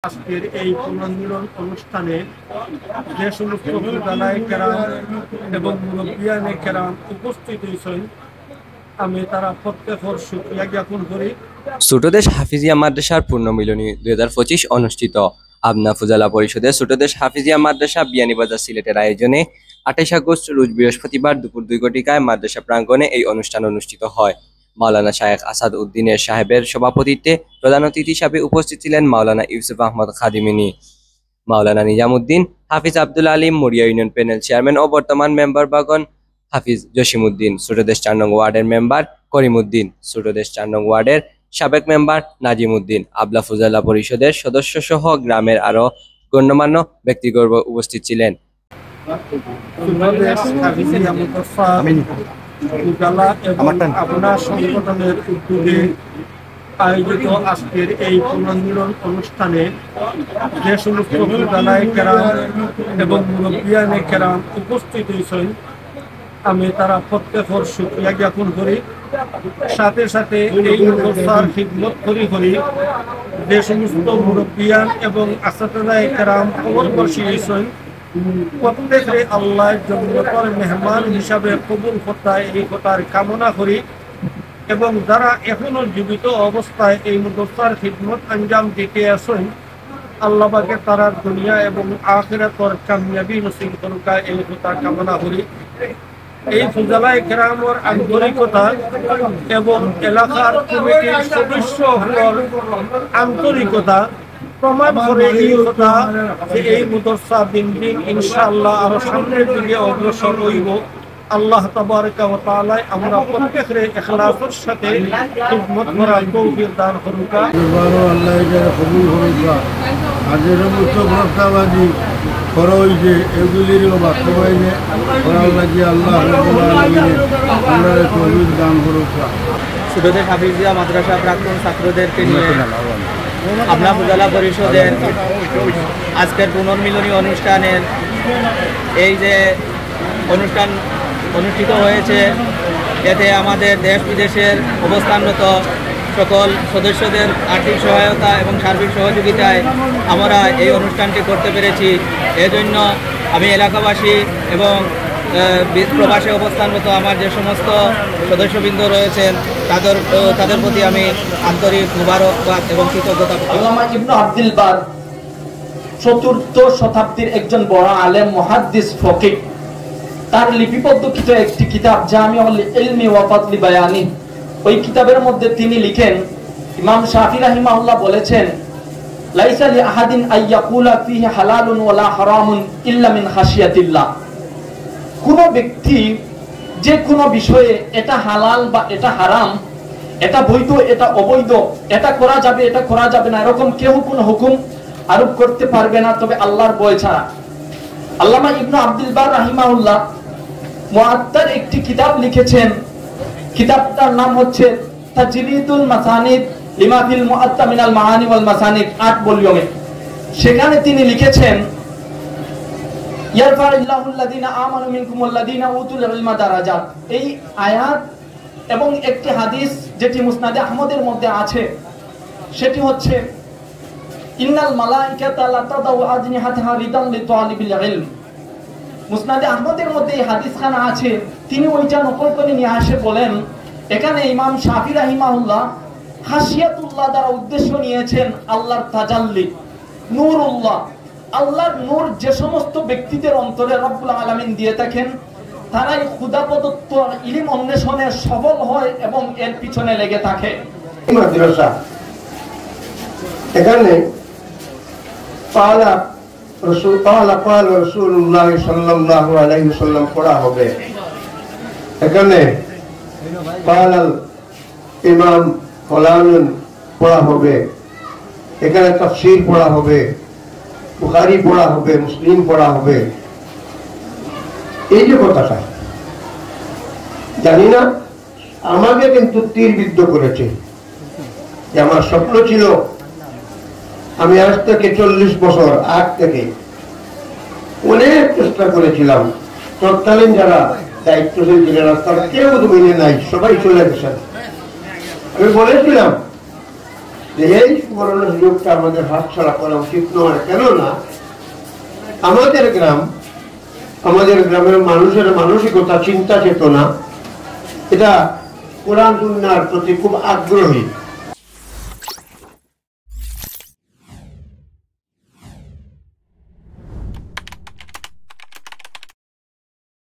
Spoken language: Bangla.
আজকের এই পুনর্মিলন অনুষ্ঠানে যে সমস্ত ফুলদানায় কেরাম এবং মুরব্বিয়ানে কেরাম উপস্থিত হয়েছেন, আমি তারা প্রত্যেকের শুকরিয়া জ্ঞাপন করি। ছোটদেশ হাফিজিয়া মাদ্রাসার পূর্ণমিলনী 2025 অনুষ্ঠিত। আবনা ফুজালা পরিষদের ছোটদেশ হাফিজিয়া মাদ্রাসা বিয়ানীবাজার সিলেটের আয়োজনে 28 আগস্ট রোজ বৃহস্পতিবার দুপুর 2 ঘটিকায় মাদ্রাসা প্রাঙ্গণে এই অনুষ্ঠান অনুষ্ঠিত হয়। মাওলানা শায়েখ আসাদ উদ্দিনের সাহেবের সভাপতিত্বে প্রধান অতিথি হিসাবে উপস্থিত ছিলেন মাওলানা ইউসুফ আহমদ খাদিমিনী, মাওলানা নিজামুদ্দিন, হাফিজ আব্দুল আলিম, মরিয়া ইউনিয়ন প্যানেল চেয়ারম্যান ও বর্তমান মেম্বার বাগন হাফিজ জসিমউদ্দিন, ছোটদেশ 4 নং ওয়ার্ডের মেম্বার করিমউদ্দিন, ছোটদেশ 4 নং ওয়ার্ডের সাবেক মেম্বার নাজিমউদ্দিন, আবলা ফুজালা পরিষদের সদস্য সহ গ্রামের আরো গণ্যমান্য ব্যক্তিবর্গ উপস্থিত ছিলেন। আপনার সংগঠনের উদ্যোগে আয়োজিত আজকের এই পুনর্মিলন অনুষ্ঠানে যে সমস্ত ফুলদানায় কেরাম এবং মুরব্বিয়ানে কেরাম উপস্থিত হয়েছেন, আমি তারা প্রত্যেকের শুকরিয়া জ্ঞাপন করি। সাথে সাথে এই মাদ্রাসার খিদমত করি যে সমস্ত মুরব্বিয়ান এবং আসাতিজায়ে কেরাম খবর বর্ষী হয়েছেন, প্রত্যেকে আল্লাহর জন্নতের মেহমান হিসাবে কবুল করতে এই কথার কামনা করি। এবং যারা এখনো জীবিত অবস্থায় এই মাদ্রাসার খিদমত আঞ্জাম দিতে আছেন, আল্লাহ পাকে তারা দুনিয়া এবং আখিরাতের কামিয়াবি নসিব করুক এই কথা কামনা করি। এই ফুজালায়ে কেরামের আন্তরিকতা এবং এলাকার কমিটির সদস্যদের আন্তরিকতা প্রমাণ করে এই কথা যে এই মাদ্রাসা দিন দিন ইনশাআল্লাহ আরো সামনের দিকে অগ্রসর হইব। আল্লাহ তাবারকা ওয়া তাআলা আমরা প্রত্যেকরে ইখলাসের সাথে খিদমত করার তৌফিক দান করুক। আল্লাহ এর কবুল করুক। আজের মতো বর্তমানে করই যে এগুলির বাস্তবায়নে করার লাগি আল্লাহ রাব্বুল আলামিন আমরা তৌফিক দান করুক। ছোটদেশ হাফিজিয়া মাদ্রাসা প্রাক্তন ছাত্রদেরকে নিয়ে আবনা ফুজালা পরিষদের আজকের পুনর্মিলনী অনুষ্ঠানের এই যে অনুষ্ঠান অনুষ্ঠিত হয়েছে, এতে আমাদের দেশ বিদেশের অবস্থানরত সকল সদস্যদের আর্থিক সহায়তা এবং সার্বিক সহযোগিতায় আমরা এই অনুষ্ঠানটি করতে পেরেছি। এজন্য আমি এলাকাবাসী এবং প্রবাসে অবস্থানরত আমার যে সমস্ত সদস্যবৃন্দ রয়েছেন তাদের প্রতি আমি আন্তরিক মুবারকবাদ এবং কৃতজ্ঞতা। আল্লামা ইবনে আব্দুল বার 4th শতাব্দীর একজন বড় আলেম, মুহাদ্দিস, ফকিহ। তার লিপিবদ্ধকৃত একটি কিতাব জামিউল ইলমি ওয়া ফাদলি বায়ানি, ওই কিতাবের মধ্যে তিনি লিখেন, ইমাম শাফি রাহিমাহুল্লাহ বলেছেন, লাইসা লি আহাদিন আইয়াকুলা ফিহি হালালুন ওয়ালা হারামুন ইল্লা মিন খাশিয়াতিল্লাহ। কোন ব্যক্তি যে কোনো বিষয়ে এটা হালাল বা এটা হারাম, এটা বৈধ এটা অবৈধ, এটা করা যাবে এটা করা যাবে না, এরকম কেউ কোনো হুকুম আরোপ করতে পারবে না তবে আল্লাহর ভয় ছাড়া। আল্লামা ইবনে আব্দুল বার রাহিমাহুল্লাহ মুআত্তার একটি কিতাব লিখেছেন, কিতাবটার নাম হচ্ছে তাজরিদুল মাসানিদ লিমা ফিল মুআত্তা মিনাল মাআনি ওয়াল মাসানিদ, 8 ভলিউমে। সেখানে তিনি লিখেছেন, ইয়ারফাউল্লাহুল্লাযিনা আমানু মিনকুম ওয়াল্লাযিনা উতুল ইলমা দারাজাত। এই আয়াত এবং একটি হাদিস যেটি মুসনাদে আহমদের মধ্যে আছে, সেটি হচ্ছে ইন্নাল মালাইকাতা লা তাদাউ আজনিহাতাহা রিদান লিতালিবিল ইলম। মুসনাদে আহমদের মধ্যে এই হাদিসখানা আছে, তিনি ওইটা নকল করে নিয়ে আসে বলেন, এখানে ইমাম শাফি রাহিমাহুল্লাহ খাশিয়াতুল্লাহ দ্বারা উদ্দেশ্য নিয়েছেন আল্লাহর তাজাল্লি, নূরুল্লাহ, আল্লাহর নূর যে সমস্ত ব্যক্তিদের অন্তরে রব্বুল আলামিন দিয়ে থাকেন, তারাই খুদা প্রদত্ত ইলম অন্বেষণে সফল হয় এবং এর পিছনে লেগে থাকে। মাদ্রাসা এখানে পালা রাসূলুল্লাহ সাল্লাল্লাহু আলাইহি ওয়াসাল্লাম পড়া হবে। এখানে পালাল ইমাম ফলানুন পড়া হবে, এখানে তাফসীর পড়া হবে, বুখারী পড়া হবে, মুসলিম পড়া হবে। এই যে কথাটা জানি না, আমাকে কিন্তু তীর বিদ্ধ করেছে। যে আমার স্বপ্ন ছিল, আমি আজ থেকে 40 বছর আগ থেকে অনেক চেষ্টা করেছিলাম, তৎকালীন যারা দায়িত্বশীল ছিলেন তারা কেউ মেনে নাই, সবাই চলে গেছেন। আমি বলেছিলাম যে এই সুবর্ণ সুযোগটা আমাদের হাতছাড়া করা উচিত নয়। কেননা আমাদের গ্রামের মানুষের মানসিকতা, চিন্তা চেতনা এটা কোরআন সুন্নাহর প্রতি খুব আগ্রহী।